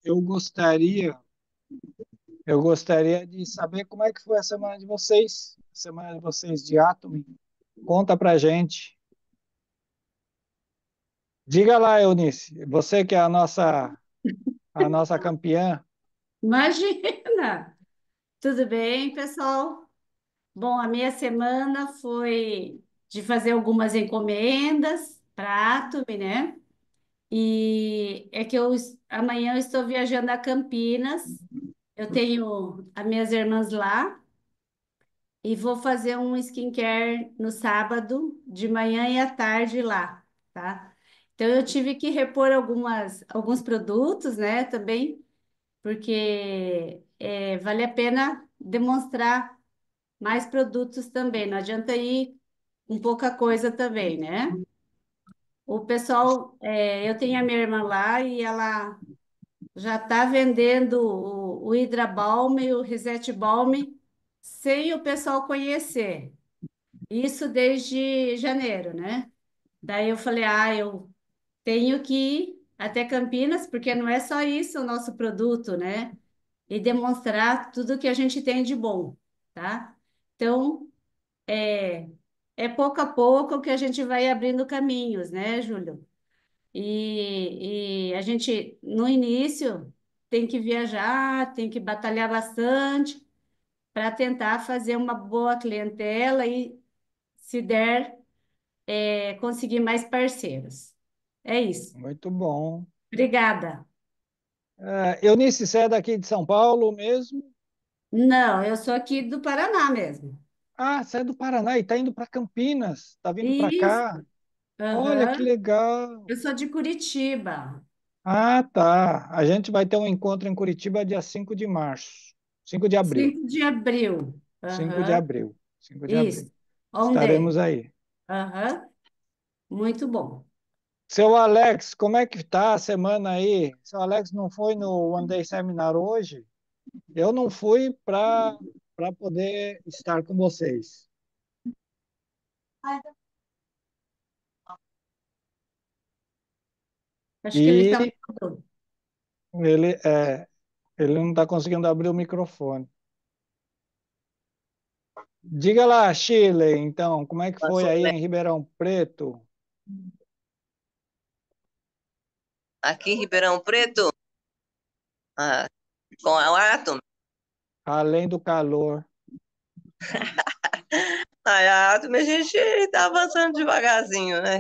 eu gostaria, eu gostaria de saber como é que foi a semana de vocês de Atomy. Conta pra gente. Diga lá, Eunice, você que é a nossa campeã. Imagina! Tudo bem, pessoal? Bom, a minha semana foi de fazer algumas encomendas para Atomy, né? E é que amanhã eu estou viajando a Campinas. Eu tenho as minhas irmãs lá e vou fazer um skincare no sábado, de manhã e à tarde lá, tá? Então eu tive que repor alguns produtos, né, também, porque vale a pena demonstrar mais produtos também. Não adianta ir com pouca coisa também, né? O pessoal, eu tenho a minha irmã lá e ela já está vendendo o Hydra Balm e o Reset Balm sem o pessoal conhecer. Isso desde janeiro, né? Daí eu falei, eu tenho que ir até Campinas, porque não é só isso o nosso produto, né? E demonstrar tudo que a gente tem de bom, tá? Então, é pouco a pouco que a gente vai abrindo caminhos, né, Júlio? E a gente, no início, tem que viajar, tem que batalhar bastante para tentar fazer uma boa clientela e, se der, conseguir mais parceiros. É isso. Muito bom. Obrigada. Eunice, você é daqui de São Paulo mesmo? Não, eu sou aqui do Paraná mesmo. Ah, você é do Paraná e está indo para Campinas. Está vindo para cá? Isso. Olha que Aham. legal. Eu sou de Curitiba. Ah, tá. A gente vai ter um encontro em Curitiba dia 5 de março. 5 de abril. 5 de abril. 5 de Aham. abril. 5 de abril. Isso. Onde? Estaremos aí. Aham. Muito bom. Seu Alex, como é que tá a semana aí? Seu Alex não foi no One Day Seminar hoje? Eu não fui para poder estar com vocês. Acho que ele está E ele, ele não está conseguindo abrir o microfone. Diga lá, Chile, então, como é que foi Passou, aí né? em Ribeirão Preto, Aqui em Ribeirão Preto, ah, com a Atom. além do calor? A Atom a gente está avançando devagarzinho, né?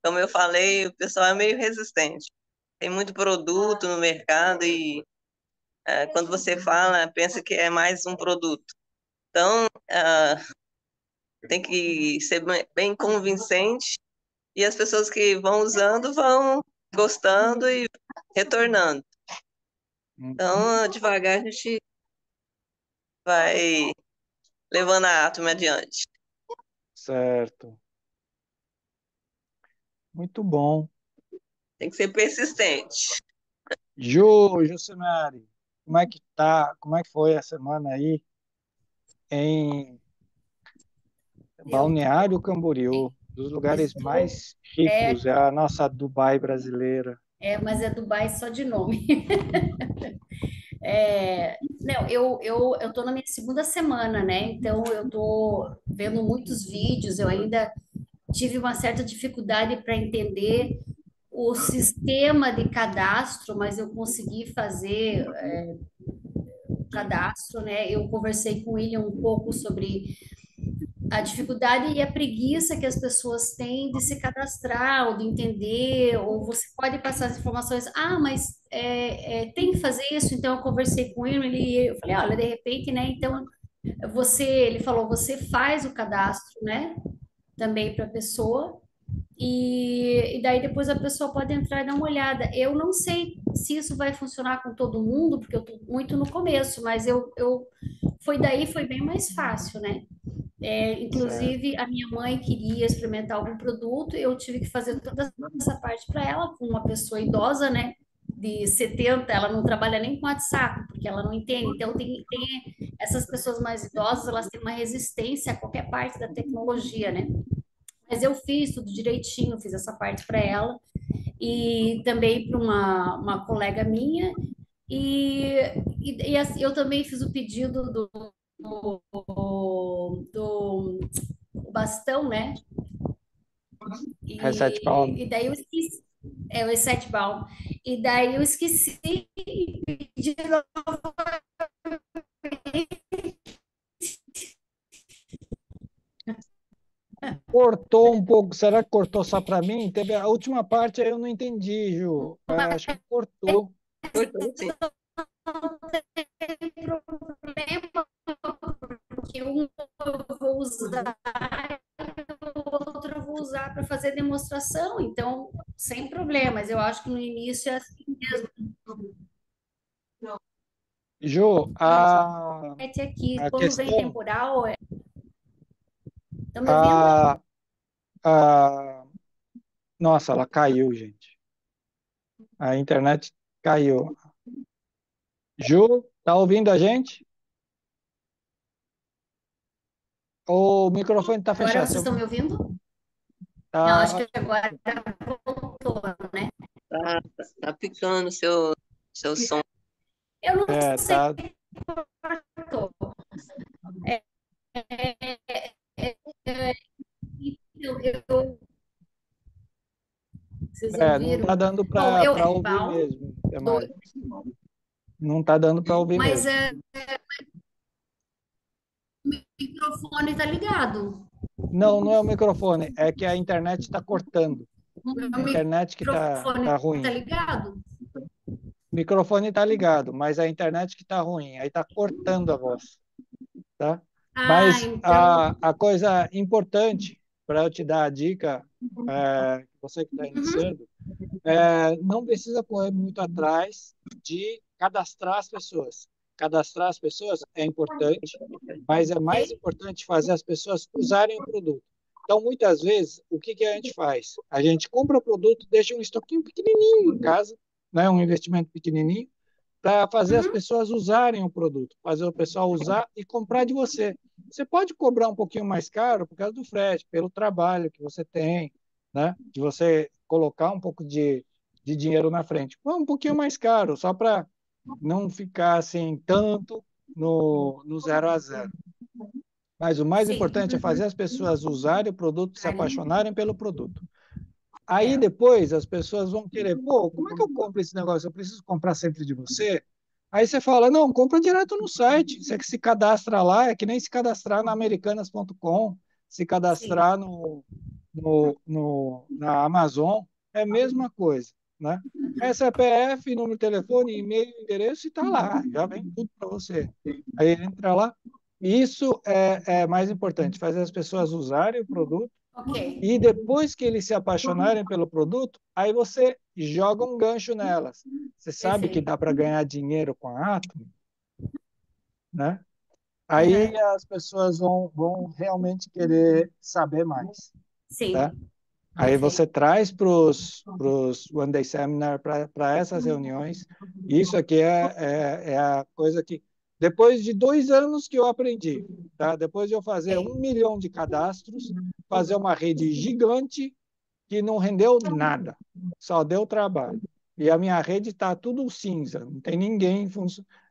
Como eu falei, o pessoal é meio resistente. Tem muito produto no mercado e quando você fala, pensa que é mais um produto. Então, tem que ser bem convincente e as pessoas que vão usando vão gostando e retornando. Uhum. Então, devagar a gente vai levando a Atom adiante. Certo. Muito bom. Tem que ser persistente. Jucenari, como é que tá? Como é que foi a semana aí em Eu Balneário Camboriú, dos lugares estou. mais É, ricos, é a nossa Dubai brasileira. mas é Dubai só de nome. Não, eu tô na minha segunda semana, né? Então eu tô vendo muitos vídeos, eu ainda tive uma certa dificuldade para entender o sistema de cadastro, mas eu consegui fazer o cadastro, né? Eu conversei com o William um pouco sobre a dificuldade e a preguiça que as pessoas têm de se cadastrar ou de entender, ou você pode passar as informações, mas tem que fazer isso, então eu conversei com ele, eu falei, olha, de repente, né, então ele falou, você faz o cadastro, né, também para a pessoa, e daí depois a pessoa pode entrar e dar uma olhada. Eu não sei se isso vai funcionar com todo mundo, porque eu estou muito no começo, mas foi bem mais fácil, né? Certo. Inclusive, a minha mãe queria experimentar algum produto, eu tive que fazer toda essa parte para ela, com uma pessoa idosa, né? De 70, ela não trabalha nem com WhatsApp, porque ela não entende. Então, tem essas pessoas mais idosas, elas têm uma resistência a qualquer parte da tecnologia, né? Mas eu fiz tudo direitinho, fiz essa parte para ela e também para uma colega minha. E, assim, eu também fiz o pedido do bastão, né? Reset Palm. E daí eu esqueci. É, o E7 Balm. E daí eu esqueci de Cortou um pouco, será que cortou só para mim? Teve a última parte aí eu não entendi, Ju. Acho que cortou. Cortou, sim. problema, porque um eu vou usar, o outro eu vou usar para fazer demonstração, então sem problemas. Eu acho que no início é assim mesmo. Ju, Aqui, a quando vem questão, temporal, estão me ouvindo? a, a, nossa, ela caiu, gente. A internet caiu. Ju, tá ouvindo a gente? O microfone está Agora fechado. vocês estão me ouvindo? Não, acho Tá, que agora voltou, né? Tá picando seu som. Eu não sei. tá. É, é, então, vocês Não ouviram? tá dando Bom, para ouvir Balm, mesmo. É mais. dois, Não tá dando para ouvir mas mesmo. o microfone tá ligado. Não, não é o microfone, é que a internet está cortando. O A internet que microfone tá tá ruim. ligado? O microfone está ligado, mas a internet que está ruim. Aí está cortando a voz, tá? Ah, Mas então. a coisa importante para eu te dar a dica, você que está Uhum, iniciando, não precisa correr muito atrás de cadastrar as pessoas. Cadastrar as pessoas é importante, mas é mais ok. importante fazer as pessoas usarem o produto. Então, muitas vezes, o que que a gente faz? A gente compra o produto, deixa um estoquinho pequenininho em casa, né, um investimento pequenininho, para fazer as Uhum, pessoas usarem o produto, fazer o pessoal usar e comprar de você. Você pode cobrar um pouquinho mais caro por causa do frete, pelo trabalho que você tem, né? De você colocar um pouco de dinheiro na frente. Um pouquinho mais caro, só para não ficar assim tanto no zero a zero. Mas o mais sim. importante é fazer as pessoas usarem o produto, se apaixonarem pelo produto. Aí É, depois as pessoas vão querer, pô, como é que eu compro esse negócio? Eu preciso comprar sempre de você? Aí você fala, não, compra direto no site. Você que se cadastra lá, é que nem se cadastrar na americanas.com, se sim. cadastrar na Amazon, é a mesma coisa, né? É CPF, número de telefone, e-mail, endereço e está lá, já vem tudo para você. Aí entra lá. Isso é mais importante, fazer as pessoas usarem o produto Ok, e depois que eles se apaixonarem pelo produto, aí você joga um gancho nelas. Você sabe que perfeito. dá para ganhar dinheiro com a Atom, né? Aí Uhum, as pessoas vão realmente querer saber mais, tá? sim, Aí perfeito. você traz para os One Day Seminar, para essas reuniões. Isso aqui é a coisa que, depois de 2 anos que eu aprendi, tá? Depois de eu fazer Ok, 1 milhão de cadastros, fazer uma rede gigante que não rendeu nada, só deu trabalho. E a minha rede está tudo cinza, não tem ninguém,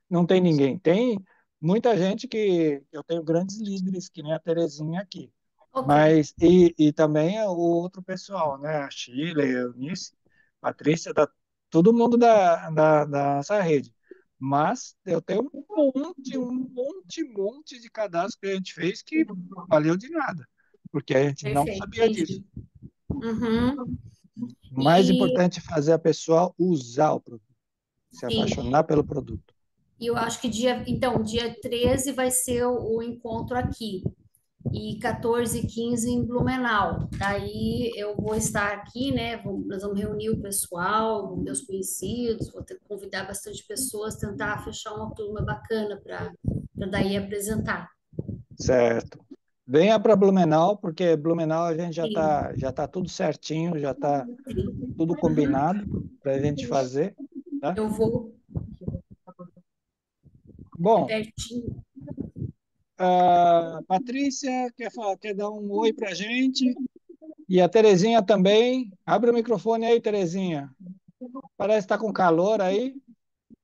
não tem ninguém. Tem muita gente que eu tenho grandes líderes, que nem a Terezinha aqui. ok, Mas, e também o outro pessoal, né? A Sheila, a Eunice, a Patrícia, todo mundo da nossa rede. Mas eu tenho um monte de cadastro que a gente fez que valeu de nada, porque a gente não perfeito, sabia disso. entendi. Uhum. O mais E importante é fazer a pessoa usar o produto, se sim, apaixonar pelo produto. e eu acho que dia 13 vai ser o encontro aqui. E 14 e 15 em Blumenau. Daí eu vou estar aqui, né? Nós vamos reunir o pessoal, meus conhecidos, vou convidar bastante pessoas, tentar fechar uma turma bacana para daí apresentar. Certo. Venha para Blumenau, porque Blumenau a gente Sim, já tá tudo certinho, já está sim. tudo Uhum. combinado para a gente fazer, tá? Eu vou, é Bom, pertinho. a Patrícia quer dar um oi para a gente e a Terezinha também. Abre o microfone aí, Terezinha. Parece que está com calor aí.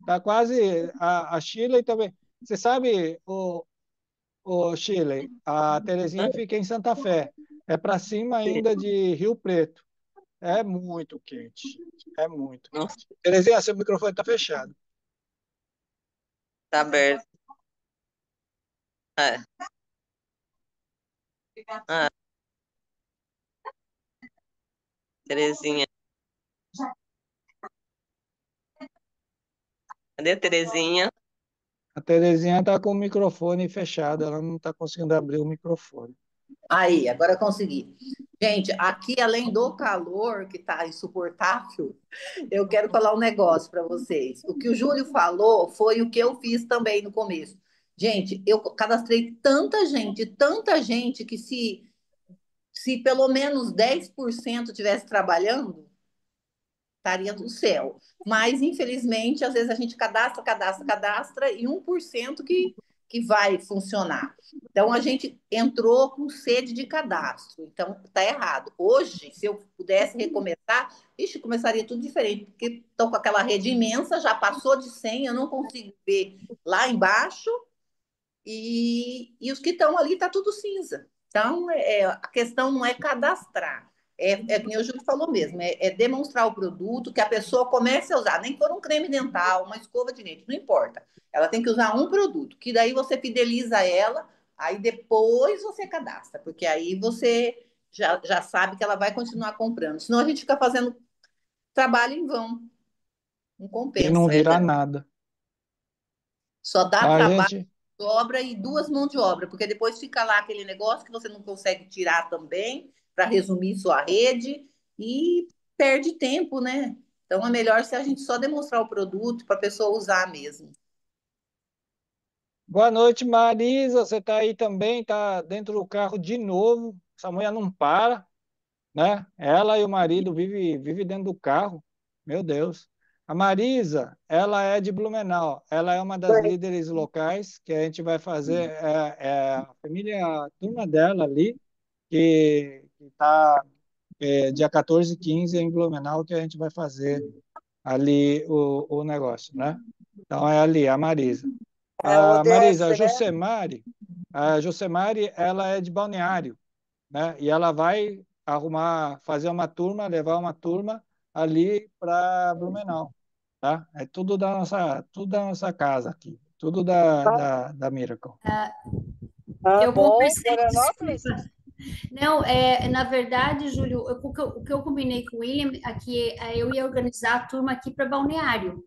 Tá quase a Chile também. Você sabe, o Chile, a Terezinha fica em Santa Fé. É para cima ainda de Rio Preto. É muito quente. É muito Nossa, quente. Terezinha, seu microfone está fechado. tá aberto. É. Ah, Terezinha. Cadê a Terezinha? A Terezinha está com o microfone fechado, ela não está conseguindo abrir o microfone. Aí, agora eu consegui. Gente, aqui além do calor que está insuportável, eu quero falar um negócio para vocês. O que o Júlio falou foi o que eu fiz também no começo. Gente, eu cadastrei tanta gente que se pelo menos 10% tivesse trabalhando, estaria do céu. Mas, infelizmente, às vezes a gente cadastra e 1% que vai funcionar. Então, a gente entrou com sede de cadastro. Então, está errado. Hoje, se eu pudesse recomeçar, ixi, começaria tudo diferente, porque estou com aquela rede imensa, já passou de 100, eu não consigo ver lá embaixo, e os que estão ali está tudo cinza. Então, a questão não é cadastrar, que nem o Júlio falou mesmo, é demonstrar o produto, que a pessoa comece a usar, nem for um creme dental, uma escova de dente, não importa. Ela tem que usar um produto, que daí você fideliza ela, aí depois você cadastra, porque aí você já sabe que ela vai continuar comprando. Senão a gente fica fazendo trabalho em vão, não E não compensa. virar nada. Só dá A trabalho gente, de obra e duas mãos de obra, porque depois fica lá aquele negócio que você não consegue tirar também, para resumir sua rede, e perde tempo, né? Então é melhor se a gente só demonstrar o produto para a pessoa usar mesmo. Boa noite, Marisa. Você está aí também? Está dentro do carro de novo. Essa mulher não para, né? Ela e o marido vivem dentro do carro. Meu Deus. A Marisa, ela é de Blumenau. Ela é uma das líderes locais que a gente vai fazer. É a família, a turma dela ali, que está dia 14 e 15 em Blumenau, que a gente vai fazer ali o negócio, né? Então é ali, a Marisa. É o A Marisa, ODS, né? A Josemari, ela é de Balneário, né? E ela vai fazer uma turma, levar uma turma ali para Blumenau, tá? É tudo da nossa casa aqui, tudo da Miracle. Ah, Eu bom. conversei, Florianópolis? desculpa. Não, na verdade, Júlio, o que eu combinei com o William aqui, eu ia organizar a turma aqui para Balneário.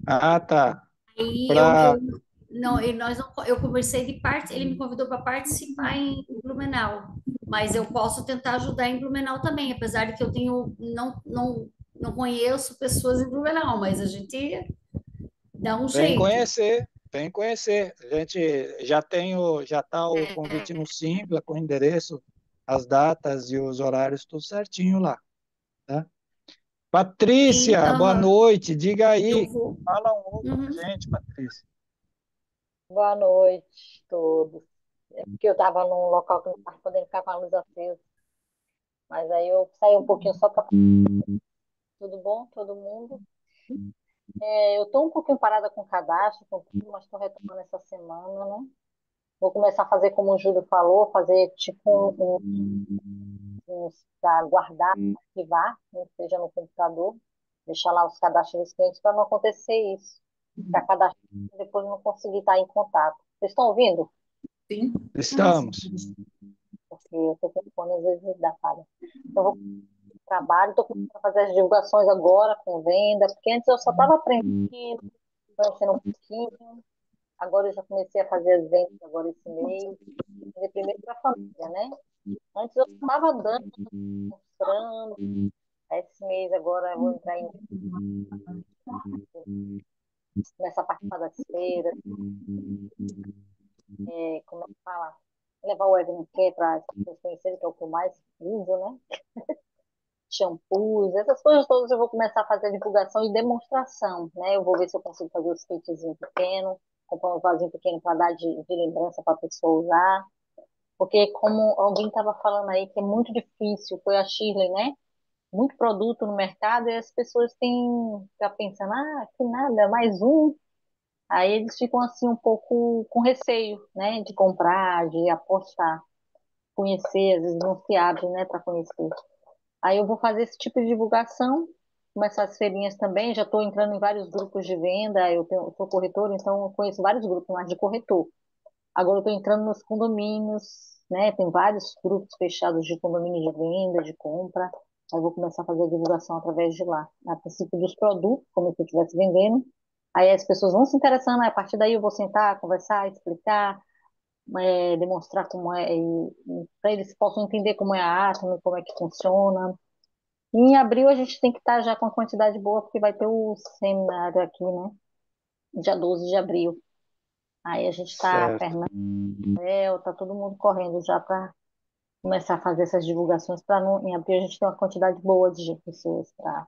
Ah, tá. Aí Para não, eu conversei de parte, ele me convidou para participar em Blumenau, mas eu posso tentar ajudar em Blumenau também, apesar de que eu não conheço pessoas em Blumenau, mas a gente dá um Vem jeito. conhecer, vem conhecer. A gente já está o convite no Simpla, com o endereço, as datas e os horários, tudo certinho lá, tá? Sim, Patrícia, boa aham, noite. Diga eu aí, vou. fala um pouco pra Uhum. gente, Patrícia. Boa noite, todos. É porque eu estava num local que não estava podendo ficar com a luz acesa. Mas aí eu saí um pouquinho só para. Tudo bom, todo mundo? Eu estou um pouquinho parada com o cadastro, com tudo, mas estou retomando essa semana, né? Vou começar a fazer como o Júlio falou, fazer tipo para guardar, arquivar, né, seja no computador, deixar lá os cadastros dos clientes para não acontecer isso. Para cadastrar e depois não conseguir estar em contato. Vocês estão ouvindo? Sim. Estamos. Porque o telefone às vezes dá falha. Então, eu vou trabalho, estou começando a fazer as divulgações agora com venda, porque antes eu só estava aprendendo, conhecendo um pouquinho, agora eu já comecei a fazer as vendas agora esse mês, vender primeiro para a família, né? Antes eu estava dando, mostrando, esse mês agora eu vou entrar em começar a participar das feiras, como é que fala? Levar o Evelyn para as pessoas conhecerem, que é o que eu mais uso, né? Shampoos, essas coisas todas eu vou começar a fazer divulgação e demonstração, né? Eu vou ver se eu consigo fazer os kitzinhos pequenos, comprar um vasinho pequeno para dar de lembrança para a pessoa usar, porque como alguém estava falando aí que é muito difícil, foi a Shirley, né? muito produto no mercado e as pessoas têm ficar pensando, que nada, mais um. Aí eles ficam assim um pouco com receio, né, de comprar, de apostar, conhecer, às vezes não se abre, né, para conhecer. Aí eu vou fazer esse tipo de divulgação, começar as feirinhas também, já estou entrando em vários grupos de venda, eu sou corretora, então eu conheço vários grupos mais de corretor. Agora eu estou entrando nos condomínios, né? Tem vários grupos fechados de condomínio de venda, de compra. Aí eu vou começar a fazer a divulgação através de lá. A princípio dos produtos, como se eu estivesse vendendo. Aí as pessoas vão se interessando, aí a partir daí eu vou sentar, conversar, explicar, demonstrar como é, para eles possam entender como é a Atom, como é que funciona. E em abril a gente tem que estar já com a quantidade boa, porque vai ter o seminário aqui, né? Dia 12 de abril. Aí a gente está, Certo. Fernando, tá todo mundo correndo já para começar a fazer essas divulgações para em abril a gente ter uma quantidade boa de pessoas para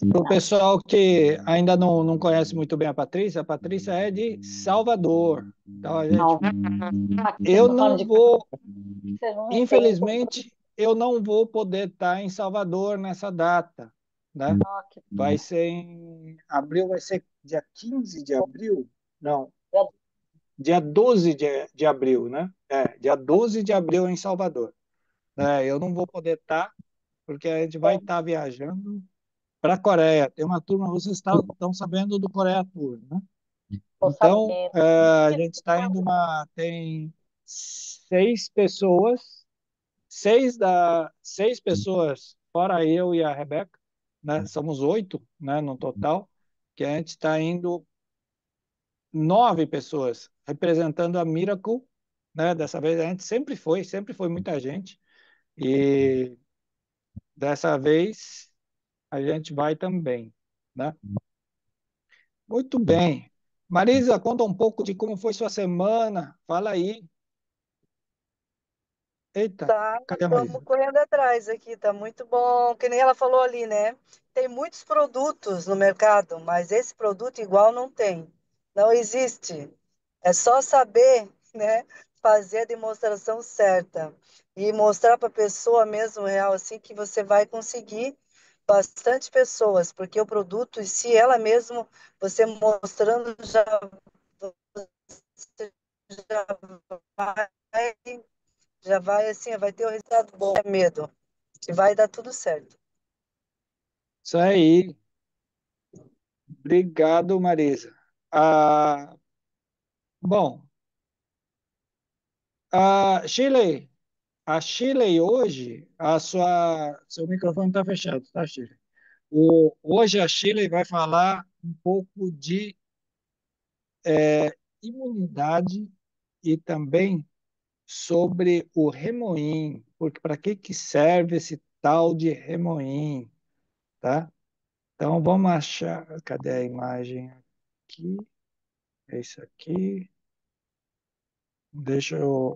Para o pessoal que ainda não conhece muito bem a Patrícia é de Salvador. Então, eu tô falando não de vou, vocês não entendem. infelizmente, eu não vou poder estar em Salvador nessa data, né? Vai ser em abril, vai ser dia 15 de abril? Não, dia 12 de abril, né? Dia 12 de abril em Salvador. Eu não vou poder estar, porque a gente vai estar viajando para a Coreia. Tem uma turma, vocês estão sabendo do Coreia Tour, né? Tô Então, sabendo. a gente está indo tem 6 pessoas, seis pessoas, fora eu e a Rebeca, né? Somos 8, né, no total, que a gente está indo 9 pessoas representando a Miracle, né? Dessa vez a gente sempre foi muita gente, e dessa vez a gente vai também, né? Muito bem. Marisa, conta um pouco de como foi sua semana. Fala aí. Eita, Tá, cadê a estamos Marisa? correndo atrás aqui, tá muito bom. Que nem ela falou ali, né? Tem muitos produtos no mercado, mas esse produto igual não tem. Não existe. É só saber, né? Fazer a demonstração certa e mostrar para a pessoa mesmo real assim que você vai conseguir bastante pessoas, porque o produto, se ela mesmo, você mostrando você já vai já vai assim, vai ter o resultado bom. É medo, que vai dar tudo certo. Isso aí. Obrigado, Marisa. Ah, bom, Shirley, a Shirley hoje, seu microfone está fechado, tá, Shirley? Hoje a Shirley vai falar um pouco de imunidade e também sobre o remoinho, porque para que serve esse tal de remoinho, tá? Então vamos achar, cadê a imagem aqui? É isso aqui.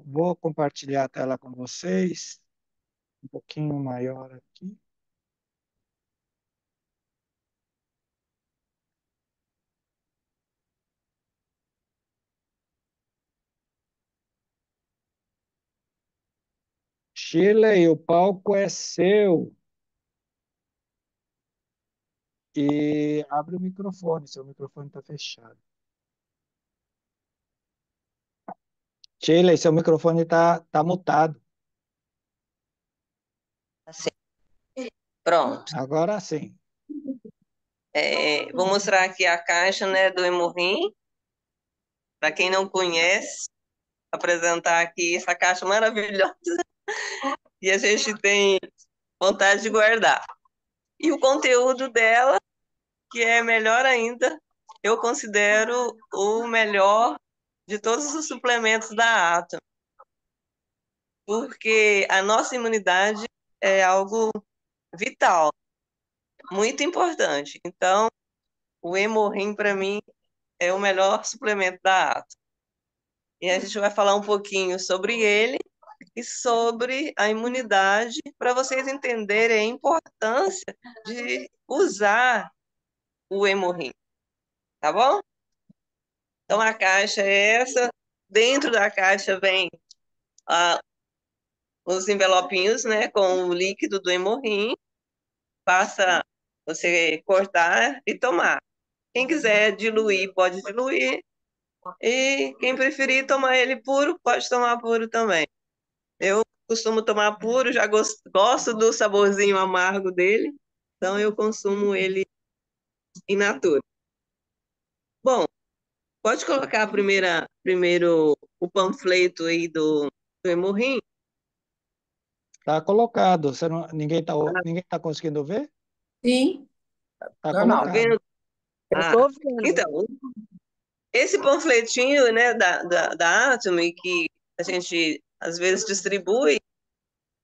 Vou compartilhar a tela com vocês, um pouquinho maior aqui. Shirley, o palco é seu. E abre o microfone, seu microfone está fechado. Shirley, seu microfone tá mutado. Assim, pronto. Agora sim. Vou mostrar aqui a caixa, né, do Hemorrim. Para quem não conhece, apresentar aqui essa caixa maravilhosa. E a gente tem vontade de guardar. E o conteúdo dela, que é melhor ainda, eu considero o melhor de todos os suplementos da Atom, porque a nossa imunidade é algo vital, muito importante. Então, o Hemorrim, para mim, é o melhor suplemento da Atom. E a gente vai falar um pouquinho sobre ele e sobre a imunidade, para vocês entenderem a importância de usar o Hemorrim, tá bom? Então, a caixa é essa. Dentro da caixa vem os envelopinhos, né, com o líquido do Hemorrim, basta você cortar e tomar. Quem quiser diluir, pode diluir. E quem preferir tomar ele puro, pode tomar puro também. Eu costumo tomar puro, já gosto do saborzinho amargo dele, então eu consumo ele in natura. Bom, pode colocar primeiro o panfleto aí do hemorrim? Tá colocado. Ninguém tá conseguindo ver? Sim, Tá normal. Tá colocado. vendo? Eu Ah, estou vendo. então, esse panfletinho, né, da Atomy, que a gente às vezes distribui,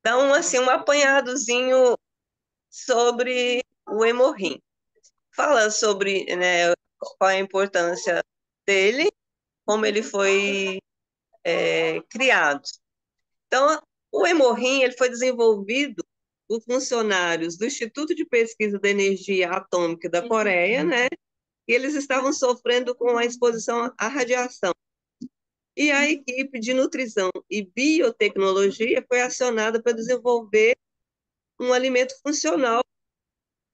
dá assim, um apanhadozinho sobre o hemorrim. Fala sobre, né, qual é a importância dele, como ele foi criado. Então, o hemorrim ele foi desenvolvido por funcionários do Instituto de Pesquisa da Energia Atômica da Coreia, né? E eles estavam sofrendo com a exposição à radiação. E a equipe de nutrição e biotecnologia foi acionada para desenvolver um alimento funcional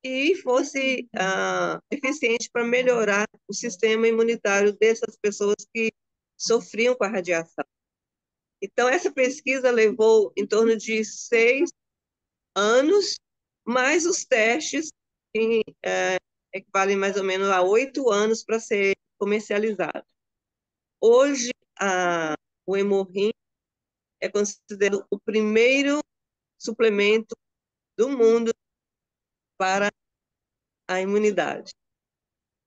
que fosse eficiente para melhorar o sistema imunitário dessas pessoas que sofriam com a radiação. Então, essa pesquisa levou em torno de 6 anos, mais os testes, que equivalem mais ou menos a 8 anos para ser comercializado. Hoje, o hemorrim é considerado o primeiro suplemento do mundo para a imunidade.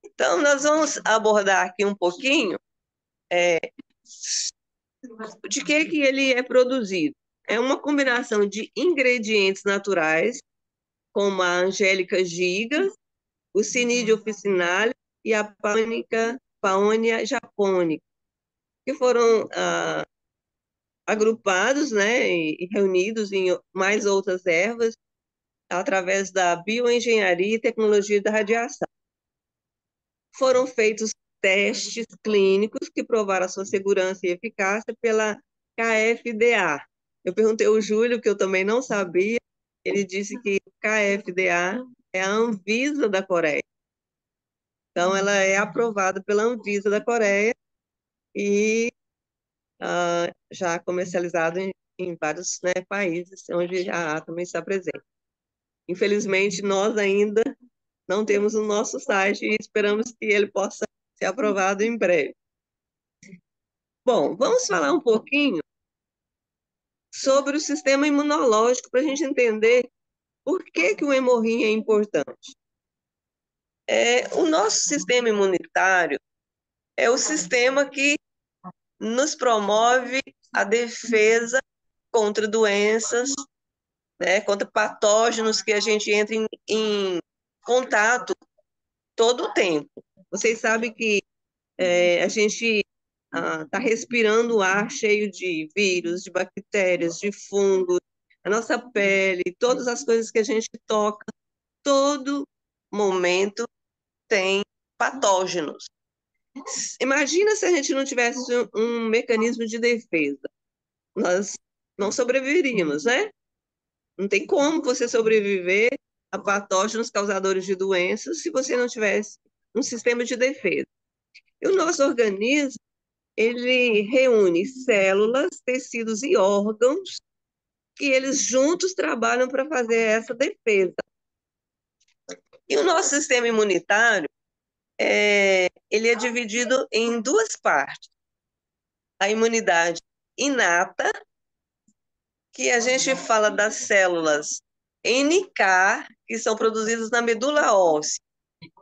Então, nós vamos abordar aqui um pouquinho de que ele é produzido. É uma combinação de ingredientes naturais, como a Angélica giga, o Cnidia officinalis e a Paonia japonica, que foram agrupados, né, e reunidos em mais outras ervas através da bioengenharia e tecnologia da radiação. Foram feitos testes clínicos que provaram a sua segurança e eficácia pela KFDA. Eu perguntei ao Júlio, que eu também não sabia, ele disse que KFDA é a Anvisa da Coreia. Então, ela é aprovada pela Anvisa da Coreia e já comercializada em vários, né, países onde a Atom está presente. Infelizmente, nós ainda não temos o nosso site e esperamos que ele possa ser aprovado em breve. Bom, vamos falar um pouquinho sobre o sistema imunológico para a gente entender por que o hemorrim é importante. O nosso sistema imunitário é o sistema que nos promove a defesa contra doenças, né, contra patógenos que a gente entra em contato todo o tempo. Vocês sabem que a gente está respirando ar cheio de vírus, de bactérias, de fungos, a nossa pele, todas as coisas que a gente toca, todo momento tem patógenos. Imagina se a gente não tivesse um mecanismo de defesa. Nós não sobreviveríamos, né? Não tem como você sobreviver a patógenos causadores de doenças se você não tivesse um sistema de defesa. E o nosso organismo, ele reúne células, tecidos e órgãos que eles juntos trabalham para fazer essa defesa. E o nosso sistema imunitário, ele é dividido em duas partes. A imunidade inata, que a gente fala das células NK, que são produzidas na medula óssea.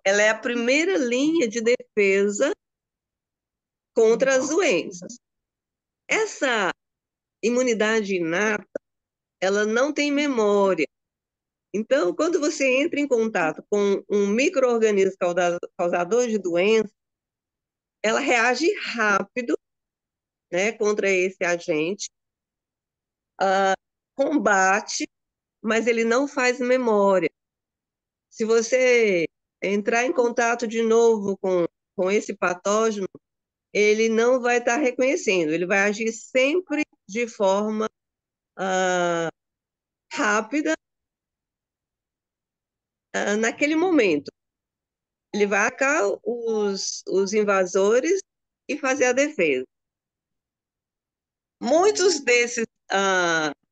Ela é a primeira linha de defesa contra as doenças. Essa imunidade inata, ela não tem memória. Então, quando você entra em contato com um micro-organismo causador de doença, ela reage rápido, né, contra esse agente, combate, mas ele não faz memória. Se você entrar em contato de novo com esse patógeno, ele não vai estar reconhecendo, ele vai agir sempre de forma rápida naquele momento. Ele vai atacar os invasores e fazer a defesa. Muitos desses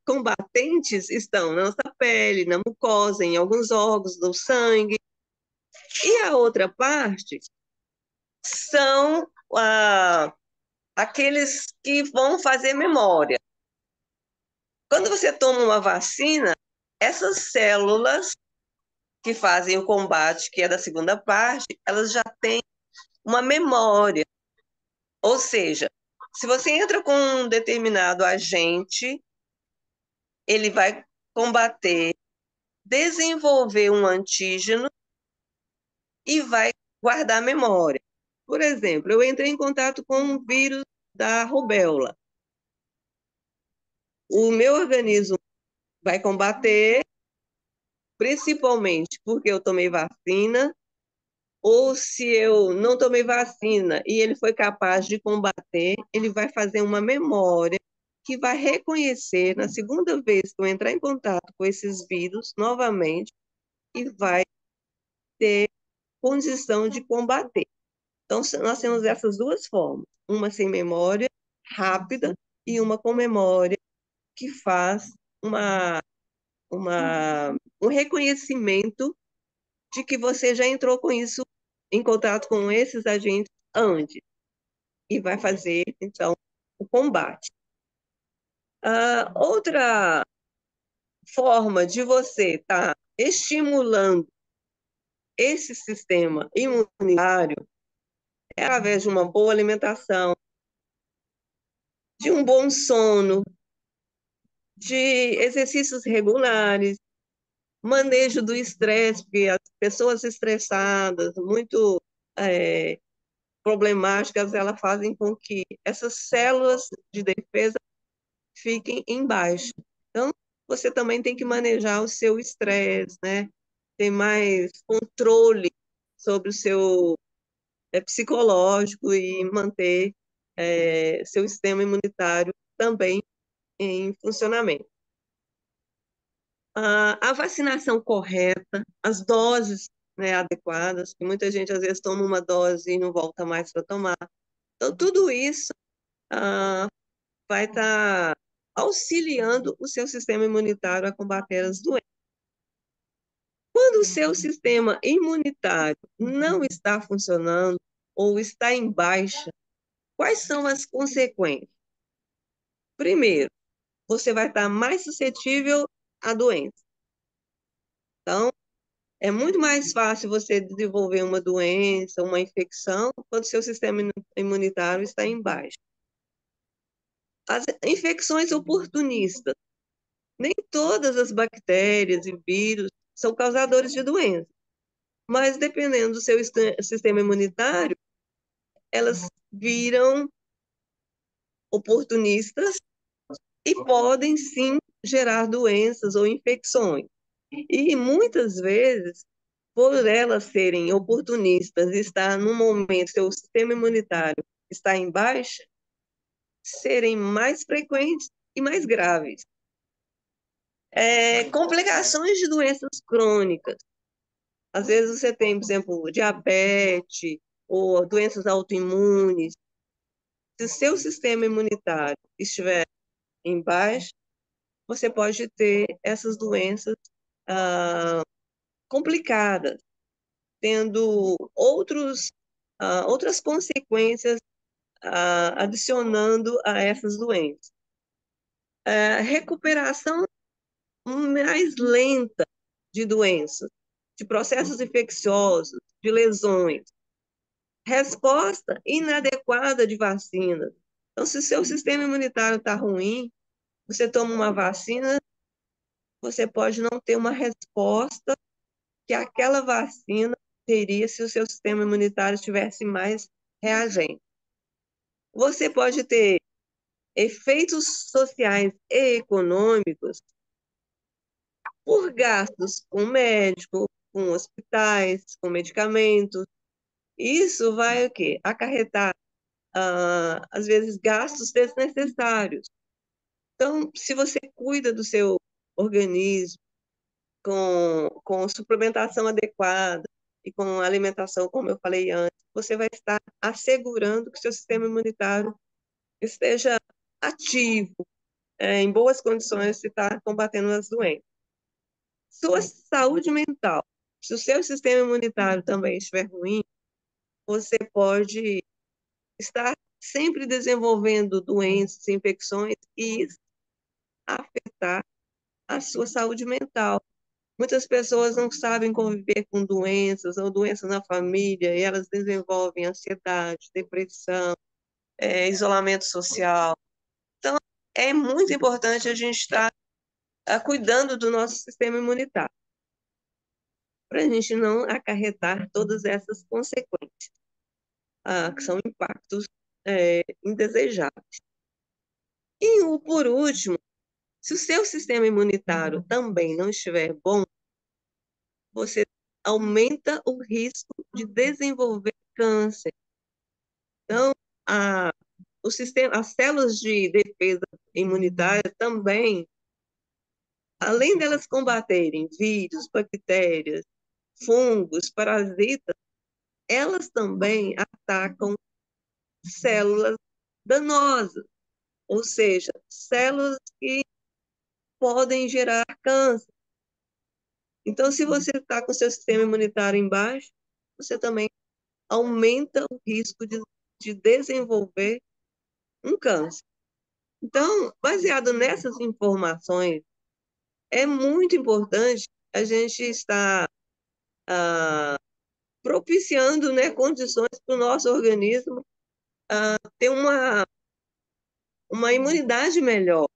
combatentes estão na nossa pele, na mucosa, em alguns órgãos do sangue. E a outra parte são aqueles que vão fazer memória. Quando você toma uma vacina, essas células que fazem o combate, que é da segunda parte, elas já têm uma memória. Ou seja, se você entra com um determinado agente, ele vai combater, desenvolver um antígeno e vai guardar a memória. Por exemplo, eu entrei em contato com um vírus da rubéola. O meu organismo vai combater, principalmente porque eu tomei vacina, ou se eu não tomei vacina e ele foi capaz de combater, ele vai fazer uma memória que vai reconhecer na segunda vez que eu entrar em contato com esses vírus novamente e vai ter condição de combater. Então, nós temos essas duas formas, uma sem memória, rápida, e uma com memória, que faz um reconhecimento de que você já entrou com isso, em contato com esses agentes antes, e vai fazer, então, o combate. Outra forma de você estar estimulando esse sistema imunitário é através de uma boa alimentação, de um bom sono, de exercícios regulares, manejo do estresse, porque as pessoas estressadas, muito problemáticas, elas fazem com que essas células de defesa fiquem em baixa. Então, você também tem que manejar o seu estresse, né? Ter mais controle sobre o seu psicológico e manter seu sistema imunitário também em funcionamento. A vacinação correta, as doses, né, adequadas, que muita gente às vezes toma uma dose e não volta mais para tomar. Então, tudo isso vai estar auxiliando o seu sistema imunitário a combater as doenças. Quando o seu sistema imunitário não está funcionando ou está em baixa, quais são as consequências? Primeiro, você vai estar mais suscetível à doença. Então, é muito mais fácil você desenvolver uma doença, uma infecção, quando o seu sistema imunitário está em baixa. As infecções oportunistas. Nem todas as bactérias e vírus são causadores de doença, mas dependendo do seu sistema imunitário, elas viram oportunistas e podem sim gerar doenças ou infecções. E muitas vezes, por elas serem oportunistas e estar num momento seu sistema imunitário está em baixa, serem mais frequentes e mais graves. Complicações de doenças crônicas. Às vezes você tem, por exemplo, diabetes ou doenças autoimunes. Se o seu sistema imunitário estiver em baixa, você pode ter essas doenças complicadas, tendo outras consequências adicionando a essas doenças. Recuperação mais lenta de doenças, de processos infecciosos, de lesões. Resposta inadequada de vacinas. Então, se o seu sistema imunitário está ruim, você toma uma vacina, você pode não ter uma resposta que aquela vacina teria se o seu sistema imunitário estivesse mais reagente. Você pode ter efeitos sociais e econômicos por gastos com médico, com hospitais, com medicamentos. Isso vai o quê? Acarretar, às vezes, gastos desnecessários. Então, se você cuida do seu organismo, com suplementação adequada e com alimentação, como eu falei antes, você vai estar assegurando que seu sistema imunitário esteja ativo, em boas condições de estar combatendo as doenças. Sua saúde mental. Se o seu sistema imunitário também estiver ruim, você pode estar sempre desenvolvendo doenças, infecções, e isso afetar a sua saúde mental. Muitas pessoas não sabem conviver com doenças ou doenças na família, e elas desenvolvem ansiedade, depressão, isolamento social. Então, é muito importante a gente estar cuidando do nosso sistema imunitário, para a gente não acarretar todas essas consequências, que são impactos indesejáveis. E, por último, se o seu sistema imunitário também não estiver bom, você aumenta o risco de desenvolver câncer. Então, as células de defesa imunitária também, além delas combaterem vírus, bactérias, fungos, parasitas, elas também atacam células danosas, ou seja, células que podem gerar câncer. Então, se você está com seu sistema imunitário embaixo, você também aumenta o risco de desenvolver um câncer. Então, baseado nessas informações, é muito importante a gente estar propiciando, né, condições para o nosso organismo ter uma imunidade melhor.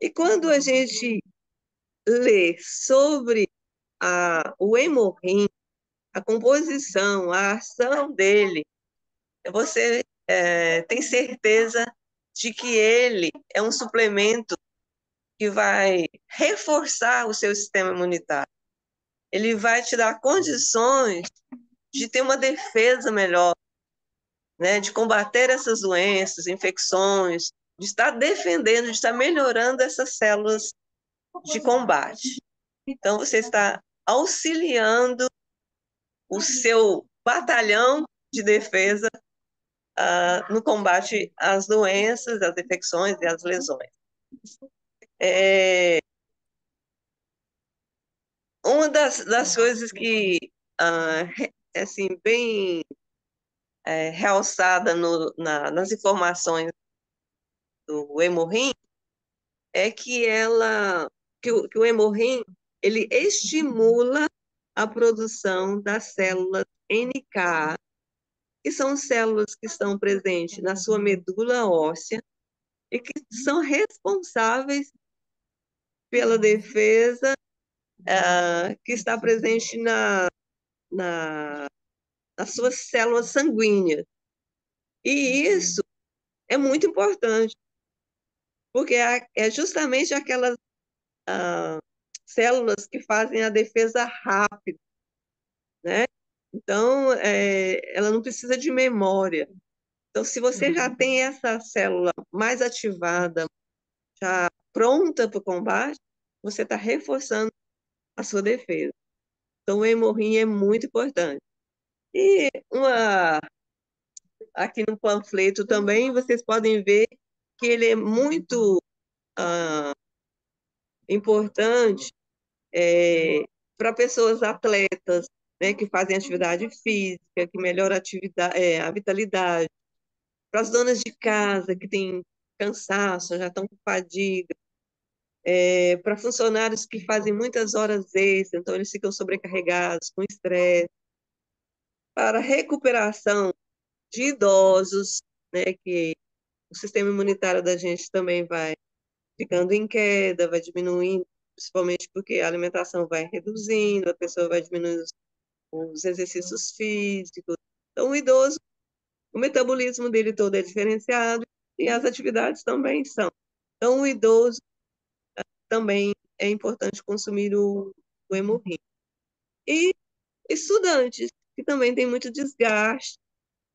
E quando a gente lê sobre o hemorrim, a composição, a ação dele, você tem certeza de que ele é um suplemento que vai reforçar o seu sistema imunitário. Ele vai te dar condições de ter uma defesa melhor, né, de combater essas doenças, infecções, de estar defendendo, de estar melhorando essas células de combate. Então, você está auxiliando o seu batalhão de defesa no combate às doenças, às infecções e às lesões. Uma das coisas que, assim, bem realçada nas informações do hemorrim, é que o hemorrim, ele estimula a produção das células NK, que são células que estão presentes na sua medula óssea e que são responsáveis pela defesa que está presente nas suas células sanguíneas. E isso é muito importante, porque é justamente aquelas células que fazem a defesa rápida, né? Então, ela não precisa de memória. Então, se você já tem essa célula mais ativada, já pronta para o combate, você está reforçando a sua defesa. Então, o hemorrim é muito importante. E aqui no panfleto também, vocês podem ver que ele é muito importante para pessoas atletas, né, que fazem atividade física, que melhora a vitalidade, para as donas de casa que têm cansaço, já estão com fadiga, para funcionários que fazem muitas horas extras, então eles ficam sobrecarregados, com estresse, para a recuperação de idosos, né, que o sistema imunitário da gente também vai ficando em queda, vai diminuindo, principalmente porque a alimentação vai reduzindo, a pessoa vai diminuindo os exercícios físicos. Então, o idoso, o metabolismo dele todo é diferenciado e as atividades também são. Então, o idoso também é importante consumir o hemorrim. E estudantes, que também tem muito desgaste,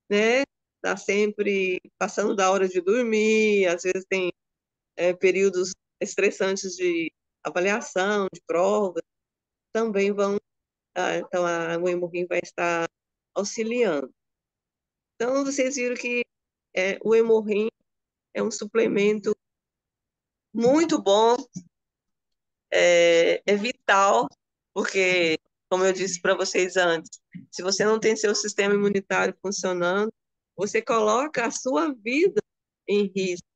né? Tá sempre passando da hora de dormir, às vezes tem períodos estressantes de avaliação de provas, também vão, então o hemorrim vai estar auxiliando. Então, vocês viram que o hemorrim é um suplemento muito bom, é vital, porque, como eu disse para vocês antes, se você não tem seu sistema imunitário funcionando, você coloca a sua vida em risco,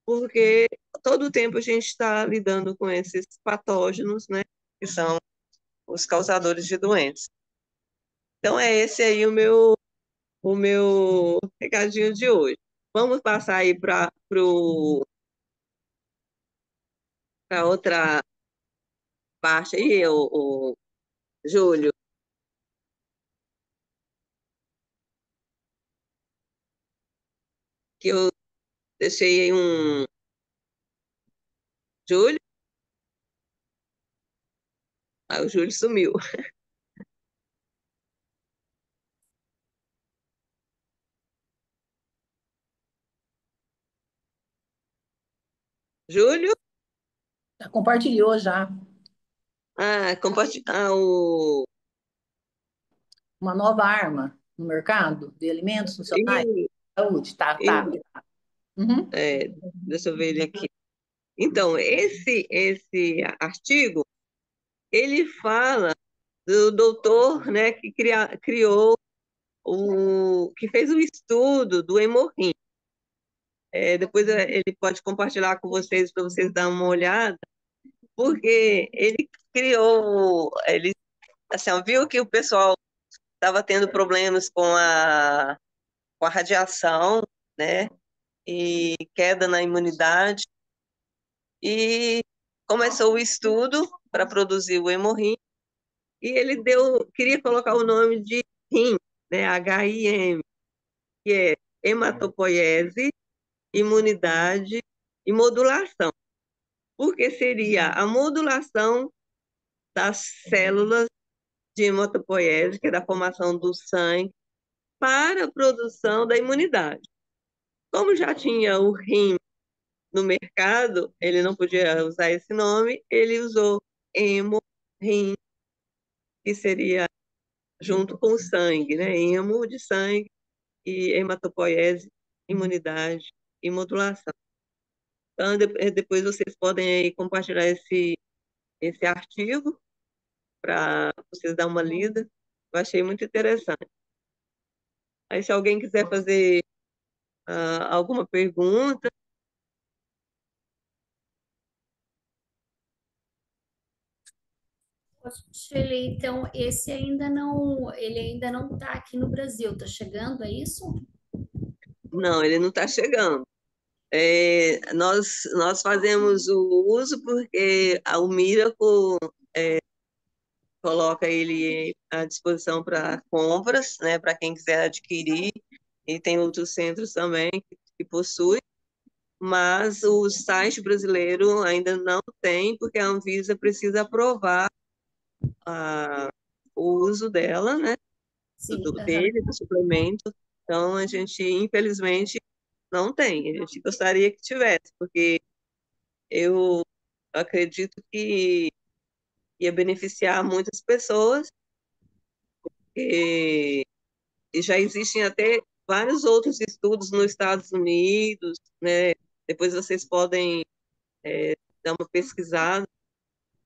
porque todo o tempo a gente está lidando com esses patógenos, né, que são os causadores de doenças. Então, é esse aí o meu recadinho de hoje. Vamos passar aí para outra parte aí, o Júlio, que eu deixei aí um. Júlio? O Júlio sumiu. Júlio? Já compartilhou já. Uma nova arma no mercado de alimentos funcionais E, de saúde. Tá, tá. e, Uhum. deixa eu ver ele aqui. Então, esse artigo, ele fala do doutor, né, que criou que fez o estudo do hemorrim. Depois ele pode compartilhar com vocês para vocês darem uma olhada, porque ele criou, ele assim, viu que o pessoal estava tendo problemas com a radiação, né, e queda na imunidade, e começou o estudo para produzir o hemorrim, e ele queria colocar o nome de HIM, né, HIM, que é hematopoiese, imunidade e modulação, porque seria a modulação das células de hematopoiese, que é da formação do sangue, para a produção da imunidade. Como já tinha o rim no mercado, ele não podia usar esse nome, ele usou hemorrim, que seria junto com o sangue, né? Hemo de sangue e hematopoiese, imunidade e modulação. Então, depois vocês podem aí compartilhar esse artigo para vocês dar uma lida. Eu achei muito interessante. Aí, se alguém quiser fazer alguma pergunta, Shirley, então ele ainda não está aqui no Brasil, está chegando, é isso? não, ele não está chegando. Nós fazemos o uso porque o Miracle coloca ele à disposição para compras, né, para quem quiser adquirir, e tem outros centros também que possuem, mas o site brasileiro ainda não tem, porque a Anvisa precisa aprovar o uso dela, né, Sim, do suplemento. Então, a gente, infelizmente, não tem. A gente gostaria que tivesse, porque eu acredito que ia beneficiar muitas pessoas, e já existem até vários outros estudos nos Estados Unidos, né? Depois vocês podem dar uma pesquisada.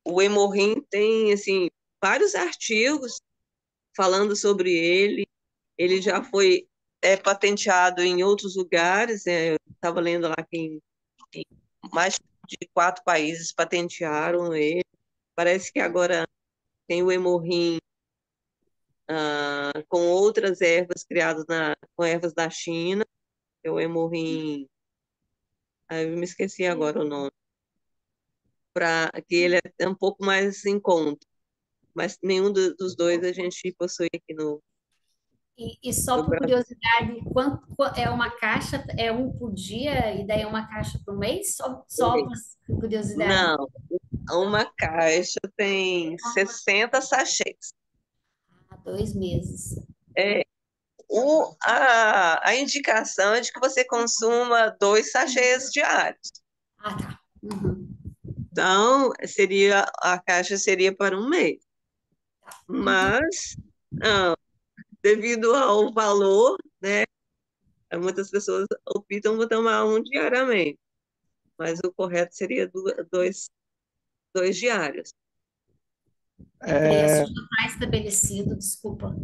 O hemorrim tem, assim, vários artigos falando sobre ele. Ele já foi patenteado em outros lugares. Eu estava lendo lá que em mais de 4 países patentearam ele. Parece que agora tem o hemorrim com outras ervas criadas com ervas da China, que é o hemorrim, eu me esqueci agora o nome, que ele é um pouco mais em conta, mas nenhum dos dois a gente possui aqui e só no por Brasil. curiosidade, é uma caixa, é um por dia e daí é uma caixa por mês? Só por curiosidade. Não, uma caixa tem 60 sachês. Há 2 meses. A indicação é de que você consuma 2 sachês diários. Ah, tá. Uhum. Então, a caixa seria para um mês. Mas, ah, devido ao valor, né, muitas pessoas optam por tomar um diariamente, mas o correto seria dois diários. O preço É, já está estabelecido, desculpa.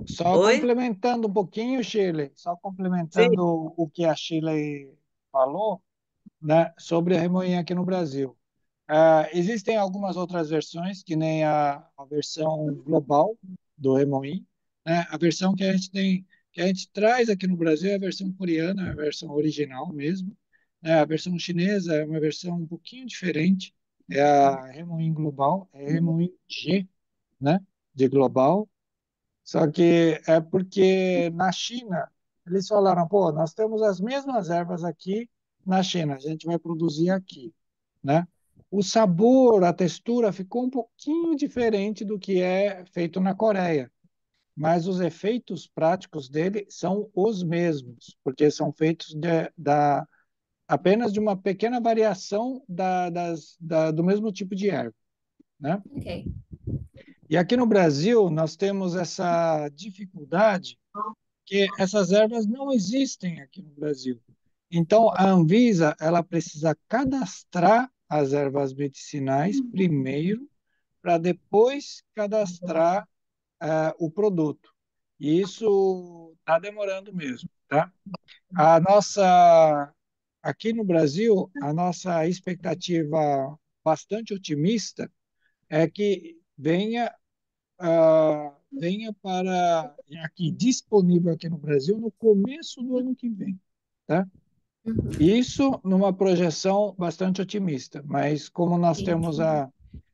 só Oi? complementando um pouquinho, Shirley, só Sim. complementando o que a Shirley falou, né, sobre a remoinha aqui no Brasil. Existem algumas outras versões, que nem a versão global do Remoin, né? A versão que a gente tem, que a gente traz aqui no Brasil é a versão coreana, a versão original mesmo, né? A versão chinesa é uma versão um pouquinho diferente, é a Remoin global, é Remoin G, né? De global. Só que é porque na China eles falaram, pô, nós temos as mesmas ervas aqui na China, a gente vai produzir aqui, né? O sabor, a textura ficou um pouquinho diferente do que é feito na Coreia, mas os efeitos práticos dele são os mesmos, porque são feitos apenas de uma pequena variação do mesmo tipo de erva, né? Ok. E aqui no Brasil nós temos essa dificuldade que essas ervas não existem aqui no Brasil. Então, a Anvisa ela precisa cadastrar as ervas medicinais primeiro, para depois cadastrar o produto. E isso está demorando mesmo, tá? A nossa, aqui no Brasil, a nossa expectativa bastante otimista é que venha para aqui disponível aqui no Brasil no começo do ano que vem, tá? Uhum. Isso numa projeção bastante otimista, mas como nós temos Entendi.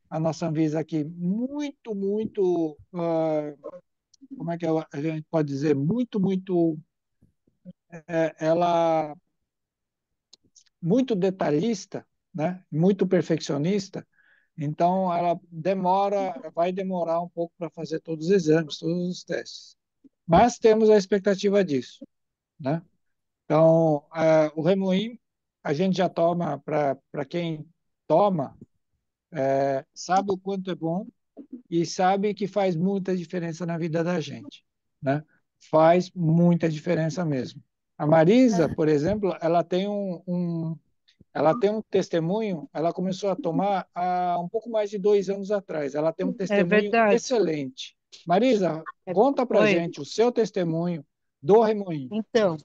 a nossa Anvisa aqui muito, como é que a gente pode dizer, ela muito detalhista, né? Muito perfeccionista, então ela vai demorar um pouco para fazer todos os exames, todos os testes. Mas temos a expectativa disso, né? Então, o Remoim, a gente já toma, para quem toma, sabe o quanto é bom e sabe que faz muita diferença na vida da gente, né? Faz muita diferença mesmo. A Marisa, Ah, por exemplo, ela tem um testemunho, ela começou a tomar há um pouco mais de 2 anos atrás. Ela tem um É testemunho verdade. excelente. Marisa, É- conta pra Oi. gente o seu testemunho do Remoim. Então,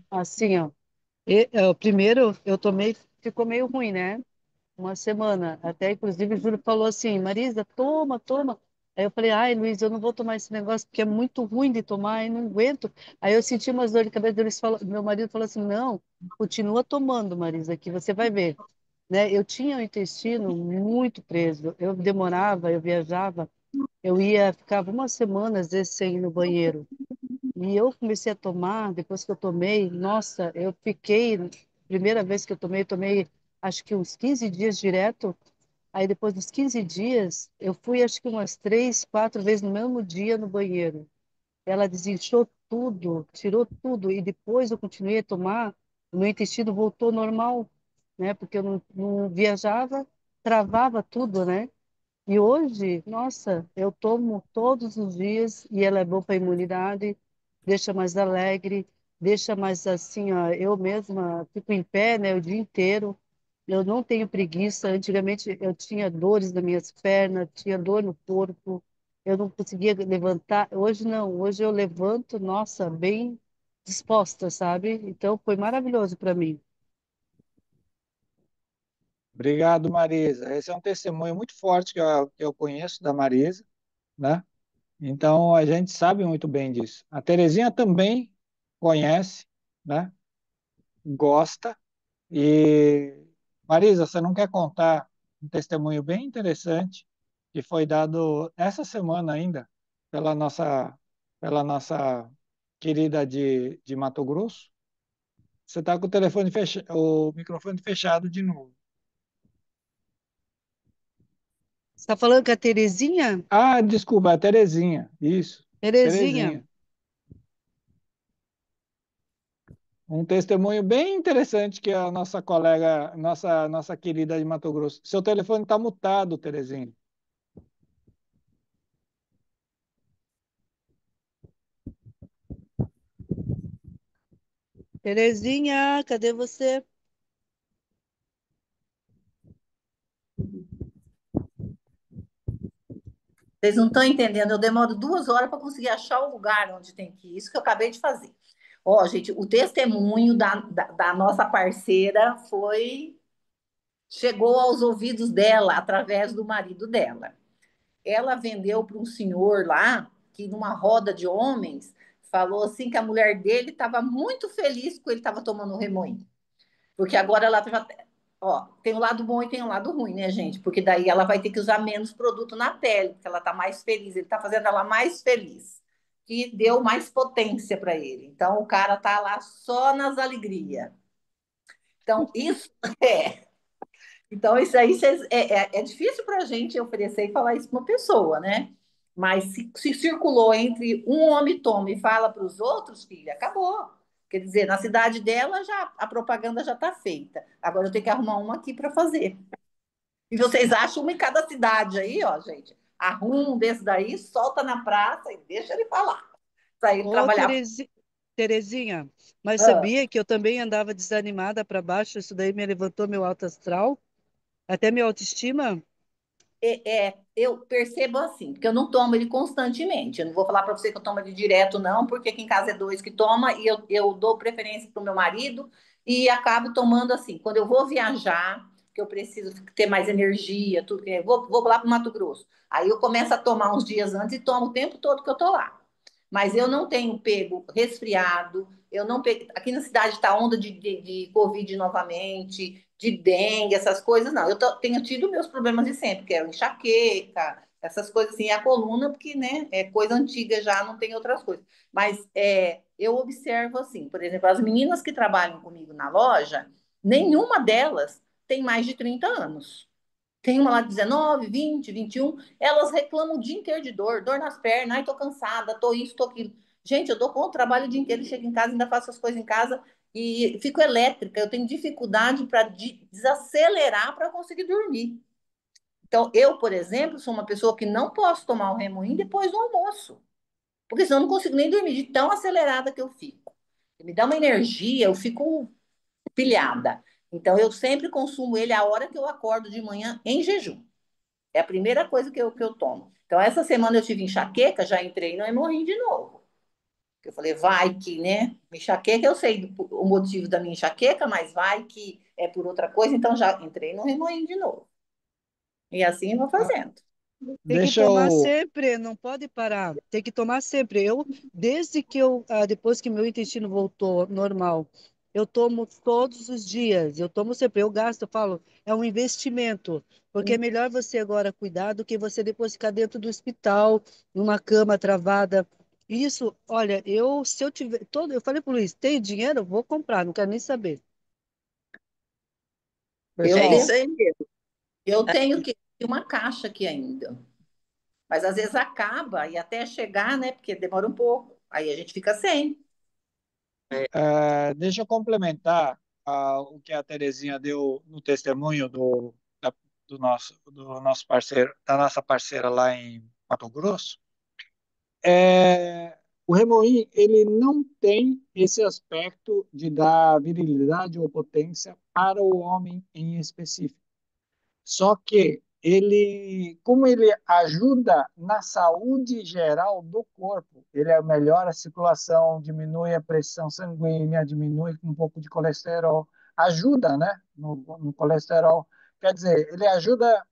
assim, ó, primeiro eu tomei, ficou meio ruim, né? Uma semana. Até, inclusive, o Júlio falou assim, Marisa, toma, toma. Aí eu falei, ai, Luiz, eu não vou tomar esse negócio porque é muito ruim de tomar e não aguento. Aí eu senti umas dores de cabeça, meu marido falou assim, não, continua tomando, Marisa, que você vai ver. Né? Eu tinha o intestino muito preso. Eu demorava, eu viajava, eu ia, ficava uma semana, às vezes, sem ir no banheiro. E eu comecei a tomar, depois que eu tomei, nossa, eu fiquei, primeira vez que eu tomei acho que uns 15 dias direto. Aí depois dos 15 dias, eu fui acho que umas 3, 4 vezes no mesmo dia no banheiro. Ela desinchou tudo, tirou tudo, e depois eu continuei a tomar, o meu intestino voltou normal, né? Porque eu não viajava, travava tudo, né? E hoje, nossa, eu tomo todos os dias e ela é boa para a imunidade, deixa mais alegre, deixa mais assim, ó, eu mesma fico em pé, né, o dia inteiro. Eu não tenho preguiça. Antigamente eu tinha dores nas minhas pernas, tinha dor no corpo, eu não conseguia levantar. Hoje não, hoje eu levanto, nossa, bem disposta, sabe? Então foi maravilhoso para mim. Obrigado, Marisa. Esse é um testemunho muito forte que eu conheço da Marisa, né? Então, a gente sabe muito bem disso. A Terezinha também conhece, né? Gosta. E, Marisa, você não quer contar um testemunho bem interessante que foi dado essa semana ainda pela nossa querida de Mato Grosso? Você está com o microfone fechado de novo. Você está falando com a Terezinha? Ah, desculpa, a Terezinha. Isso, Terezinha, Terezinha. Um testemunho bem interessante que a nossa colega, nossa querida de Mato Grosso. Seu telefone está mutado, Terezinha. Terezinha, cadê você? Vocês não estão entendendo, eu demoro 2 horas para conseguir achar o lugar onde tem que ir. Isso que eu acabei de fazer. Ó, gente, o testemunho da nossa parceira chegou aos ouvidos dela através do marido dela. Ela vendeu para um senhor lá que numa roda de homens falou assim que a mulher dele estava muito feliz com ele estava tomando remoinho, porque agora ela já, ó, tem o lado bom e tem o lado ruim, né, gente? Porque daí ela vai ter que usar menos produto na pele, porque ela está mais feliz, ele está fazendo ela mais feliz, que deu mais potência para ele. Então o cara tá lá só nas alegrias. Então isso é então, isso aí é difícil para a gente oferecer e falar isso para uma pessoa, né? Mas se circulou entre um homem toma e fala para os outros, filha, acabou. Quer dizer, na cidade dela já a propaganda já está feita. Agora eu tenho que arrumar uma aqui para fazer. E vocês acham uma em cada cidade aí, ó, gente. Arruma um desse daí, solta na praça e deixa ele falar. Para ele Ô, trabalhar. Terezinha, mas Ah. sabia que eu também andava desanimada para baixo? Isso daí me levantou meu alto astral, até minha autoestima. Eu percebo assim, porque eu não tomo ele constantemente. Eu não vou falar para você que eu tomo ele direto, não, porque aqui em casa é dois que toma e eu dou preferência para o meu marido e acabo tomando assim. Quando eu vou viajar, que eu preciso ter mais energia, tudo que vou lá para o Mato Grosso. Aí eu começo a tomar uns dias antes e tomo o tempo todo que eu tô lá. Mas eu não tenho pego resfriado, eu não pego. Aqui na cidade está onda de Covid novamente, de dengue, essas coisas, não. Tenho tido meus problemas de sempre, que é enxaqueca, essas coisas assim, e a coluna, porque, né, é coisa antiga já, não tem outras coisas. Mas eu observo assim, por exemplo, as meninas que trabalham comigo na loja, nenhuma delas tem mais de 30 anos. Tem uma lá de 19, 20, 21. Elas reclamam o dia inteiro de dor nas pernas, ai, tô cansada, tô isso, tô aquilo. Gente, eu dou conta, trabalho o dia inteiro, chego em casa, ainda faço as coisas em casa e fico elétrica. Eu tenho dificuldade para desacelerar para conseguir dormir. Então, eu, por exemplo, sou uma pessoa que não posso tomar o remoinho depois do almoço, porque senão eu não consigo nem dormir de tão acelerada que eu fico. Me dá uma energia, eu fico pilhada. Então, eu sempre consumo ele a hora que eu acordo de manhã em jejum. É a primeira coisa que eu tomo. Então, essa semana eu tive enxaqueca, já entrei no hemorrim de novo. Eu falei, vai que, né? Enxaqueca, eu sei o motivo da minha enxaqueca, mas vai que é por outra coisa, então já entrei no hemorrim de novo. E assim eu vou Ah, fazendo. Tem que deixa tomar eu. sempre, não pode parar. Tem que tomar sempre. Desde que depois que meu intestino voltou normal, eu tomo todos os dias. Eu tomo sempre. Eu gasto, eu falo, é um investimento. Porque é melhor você agora cuidar do que você depois ficar dentro do hospital, numa cama travada. Isso, olha, se eu tiver, eu falei pro Luiz, tem dinheiro? Eu vou comprar, não quero nem saber. Eu É Pessoal, isso devo, aí mesmo. eu tenho que uma caixa aqui ainda. Mas às vezes acaba e até chegar, né? Porque demora um pouco. Aí a gente fica sem. deixa eu complementar o que a Terezinha deu no testemunho do nosso parceiro, da nossa parceira lá em Mato Grosso. O Remoinho, ele não tem esse aspecto de dar virilidade ou potência para o homem em específico. Só que como ele ajuda na saúde geral do corpo, ele melhora a circulação, diminui a pressão sanguínea, diminui um pouco de colesterol, ajuda, né, no colesterol. Quer dizer, ele ajuda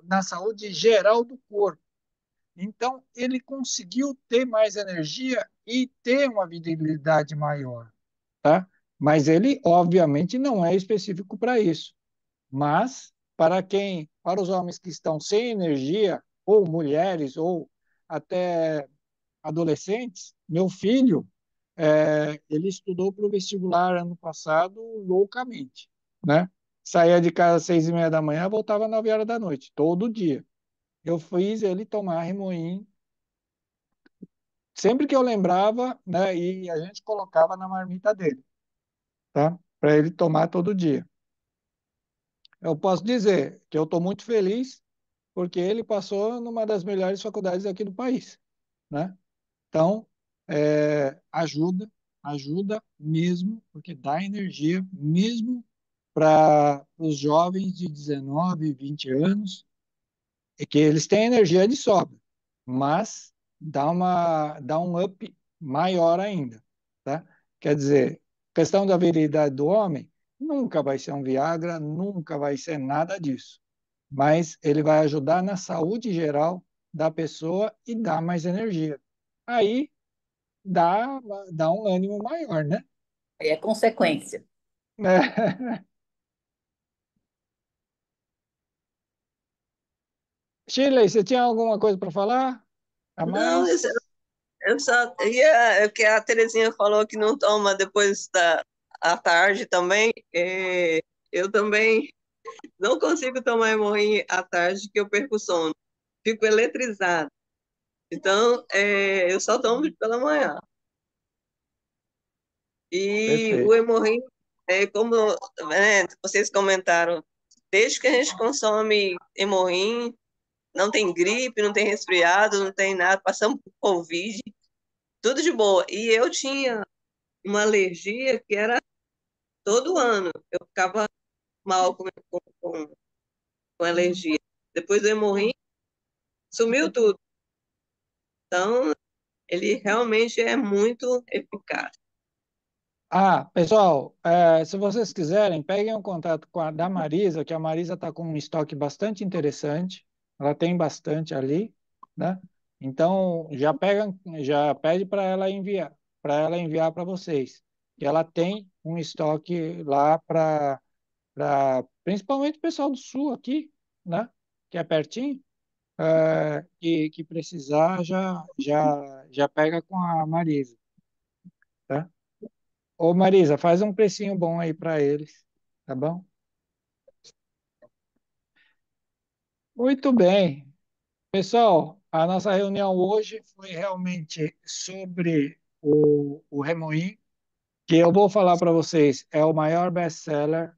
na saúde geral do corpo. Então, ele conseguiu ter mais energia e ter uma virilidade maior, tá? Mas ele, obviamente, não é específico para isso. Mas para os homens que estão sem energia, ou mulheres, ou até adolescentes, meu filho, ele estudou para o vestibular ano passado loucamente, né? Saía de casa às 6:30 da manhã, voltava às 9 horas da noite, todo dia. Eu fiz ele tomar Remoim sempre que eu lembrava, né, e a gente colocava na marmita dele, tá? Para ele tomar todo dia. Eu posso dizer que eu estou muito feliz porque ele passou numa das melhores faculdades aqui do país, né? Então, ajuda, ajuda mesmo, porque dá energia mesmo para os jovens de 19, 20 anos, e que eles têm energia de sobra, mas dá um up maior ainda, tá? Quer dizer, questão da virilidade do homem, nunca vai ser um Viagra, nunca vai ser nada disso, mas ele vai ajudar na saúde geral da pessoa e dá mais energia. Aí dá, dá um ânimo maior, né? É consequência. Shirley, você tinha alguma coisa para falar a Não, mais? eu só ia, que a Terezinha falou que não toma depois da à tarde também. Eu também não consigo tomar hemorrinha à tarde que eu perco o sono. Fico eletrizado. Então, eu só tomo pela manhã. E o Perfeito. hemorrinho, como vocês comentaram, desde que a gente consome hemorrinho, não tem gripe, não tem resfriado, não tem nada, passamos por Covid, tudo de boa. E eu tinha uma alergia que era todo ano. Eu ficava mal com alergia. Depois do hemorrinho, sumiu tudo. Então, ele realmente é muito eficaz. Ah, pessoal, se vocês quiserem, peguem um contato com a da Marisa, que a Marisa está com um estoque bastante interessante. Ela tem bastante ali, né? Então, já pede para ela enviar para vocês. Que ela tem um estoque lá para principalmente o pessoal do Sul aqui, né? Que é pertinho, que precisar já pega com a Marisa, tá? Ô Marisa, faz um precinho bom aí para eles, tá bom? Muito bem. Pessoal, a nossa reunião hoje foi realmente sobre o Remoinho, que eu vou falar para vocês, é o maior best-seller,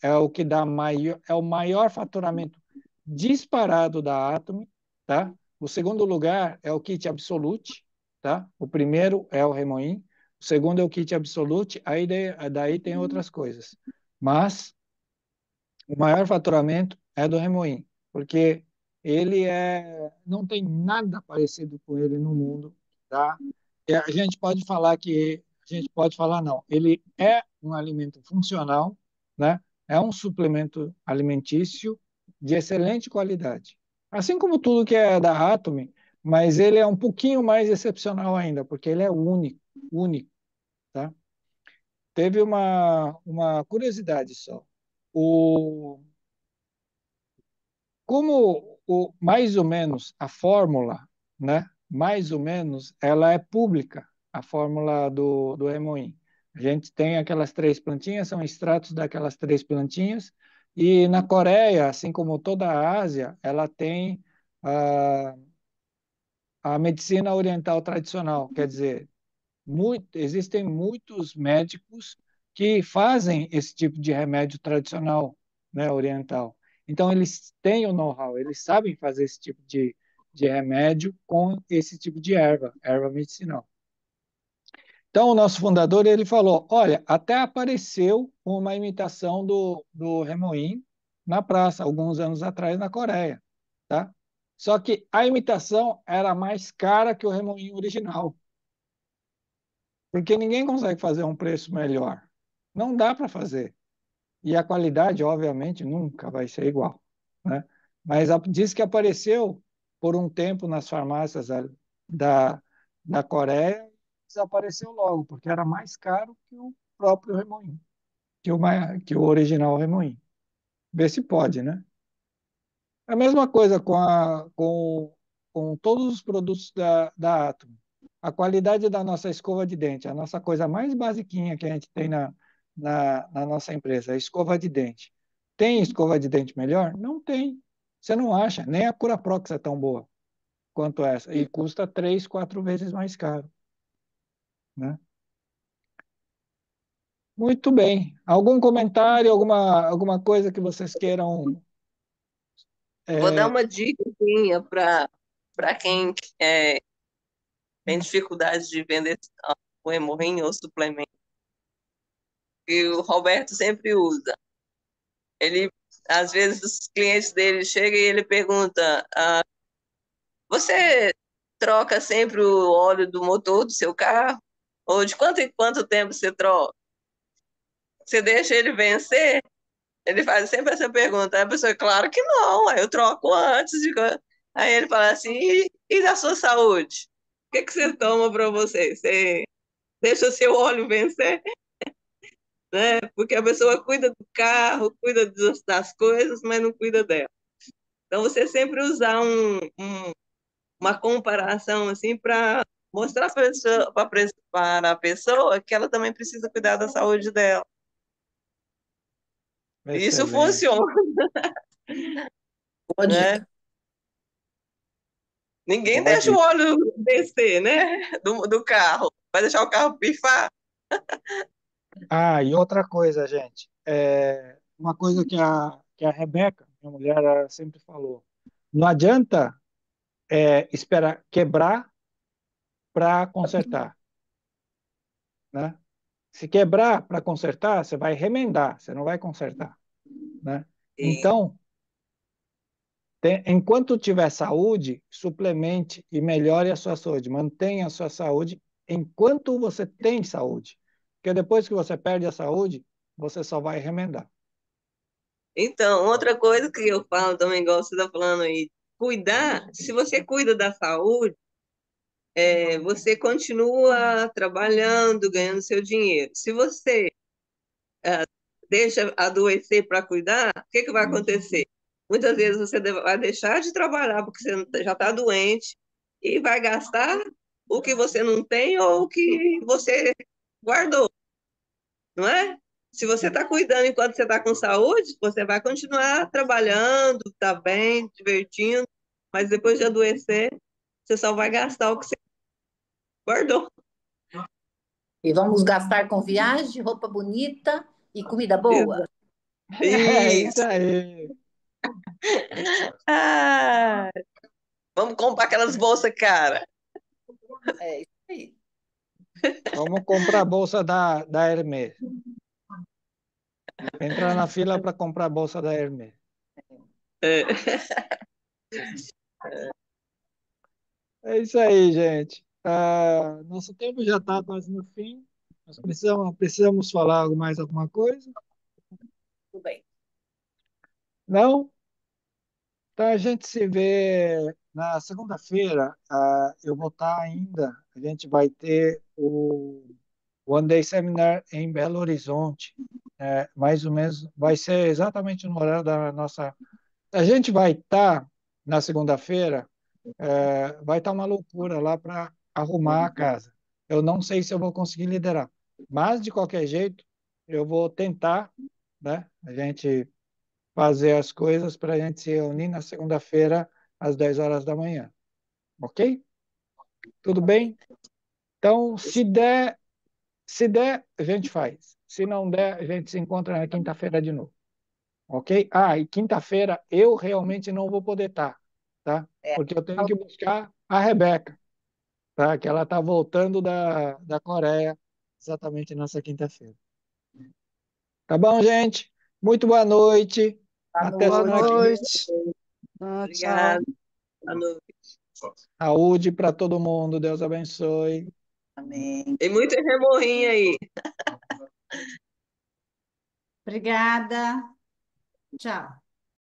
é o que dá maior, é o maior faturamento disparado da Atomy, tá? O segundo lugar é o Kit Absolute, tá? O primeiro é o Remoinho, o segundo é o Kit Absolute, aí daí tem outras coisas. Mas o maior faturamento é do Remoinho, porque não tem nada parecido com ele no mundo, tá? A gente pode falar a gente pode falar não, ele é um alimento funcional, né? É um suplemento alimentício de excelente qualidade. Assim como tudo que é da Atomy, mas ele é um pouquinho mais excepcional ainda, porque ele é único, único, tá? Teve uma curiosidade só. O, mais ou menos a fórmula, né? Mais ou menos ela é pública, a fórmula do Hemoin. A gente tem aquelas três plantinhas, são extratos daquelas três plantinhas, e na Coreia, assim como toda a Ásia, ela tem a medicina oriental tradicional, quer dizer, existem muitos médicos que fazem esse tipo de remédio tradicional, né, oriental. Então, eles têm o know-how, eles sabem fazer esse tipo de remédio com esse tipo de erva medicinal. Então, o nosso fundador, ele falou, olha, até apareceu uma imitação do Remoinho na praça, alguns anos atrás, na Coreia, tá? Só que a imitação era mais cara que o Remoinho original. Porque ninguém consegue fazer um preço melhor. Não dá para fazer. E a qualidade, obviamente, nunca vai ser igual, né? Mas diz que apareceu por um tempo nas farmácias da, da Coreia e desapareceu logo, porque era mais caro que o próprio Remoinho, que o original Remoinho. Vê se pode, né? A mesma coisa com todos os produtos da Atom. A qualidade da nossa escova de dente, a nossa coisa mais basiquinha que a gente tem na nossa empresa, a escova de dente. Tem escova de dente melhor? Não tem. Você não acha. Nem a Curaprox é tão boa. quanto essa, e custa 3, 4 vezes mais caro, né? Muito bem. Algum comentário, alguma coisa que vocês queiram? Vou dar É, uma dica para quem tem dificuldade de vender o hemorrinho ou suplemento, que o Roberto sempre usa. Ele, às vezes, os clientes dele chegam e ele pergunta: você troca sempre o óleo do motor do seu carro? Ou de quanto em quanto tempo você troca? Você deixa ele vencer? Ele faz sempre essa pergunta. Aí a pessoa, claro que não, aí eu troco antes de. Aí ele fala assim: e da sua saúde? O que você toma para você? Você deixa o seu óleo vencer? Né? Porque a pessoa cuida do carro, cuida das coisas, mas não cuida dela. Então, você sempre usar uma comparação assim para mostrar para a pessoa que ela também precisa cuidar da saúde dela. E isso excelente. funciona, Boa né? dica. Ninguém Boa deixa o dica. óleo descer, né? Do carro. Vai deixar o carro pifar? Ah, e outra coisa, gente, uma coisa que a Rebeca, minha mulher, ela sempre falou, não adianta esperar quebrar para consertar, né? Se quebrar para consertar, você vai remendar, você não vai consertar, né? E, Então, enquanto tiver saúde, suplemente e melhore a sua saúde, mantenha a sua saúde enquanto você tem saúde, porque depois que você perde a saúde, você só vai remendar. então, outra coisa que eu falo também, igual você está falando aí, cuidar, se você cuida da saúde, você continua trabalhando, ganhando seu dinheiro. Se você deixa adoecer para cuidar, o que vai acontecer? Muitas vezes você vai deixar de trabalhar porque você já está doente e vai gastar o que você não tem ou o que você guardou, não é? Se você está cuidando enquanto você está com saúde, você vai continuar trabalhando, tá bem, divertindo, mas depois de adoecer, você só vai gastar o que você guardou. E vamos gastar com viagem, roupa bonita e comida boa. Isso. É isso Isso. aí. Ah, vamos comprar aquelas bolsas cara. É isso aí. Vamos comprar a bolsa da Hermès. Entrar na fila para comprar a bolsa da Hermès. É. É isso aí, gente. Nosso tempo já está quase no fim. Nós precisamos falar mais alguma coisa? Tudo bem. Não? Então a gente se vê na segunda-feira. Eu vou estar ainda. A gente vai ter o One Day Seminar em Belo Horizonte. Mais ou menos, vai ser exatamente no horário da nossa. A gente vai estar na segunda-feira. Vai estar uma loucura lá para arrumar a casa. Eu não sei se eu vou conseguir liderar, mas de qualquer jeito eu vou tentar, né? A gente fazer as coisas para a gente se reunir na segunda-feira às 10 horas da manhã, ok? Tudo Ok. bem? Então, se der, a gente faz. Se não der, a gente se encontra na quinta-feira de novo, ok? Ah, e quinta-feira eu realmente não vou poder estar, tá? É. Porque eu tenho que buscar a Rebeca, tá? Que ela está voltando da Coreia exatamente nessa quinta-feira. Tá bom, gente? Muito boa noite. Boa Até Boa semana que noite. vem. noite. Ah, tchau. Obrigada. Boa noite. Saúde para todo mundo. Deus abençoe. Amém. Tem muito remorrinho aí. Obrigada. Tchau.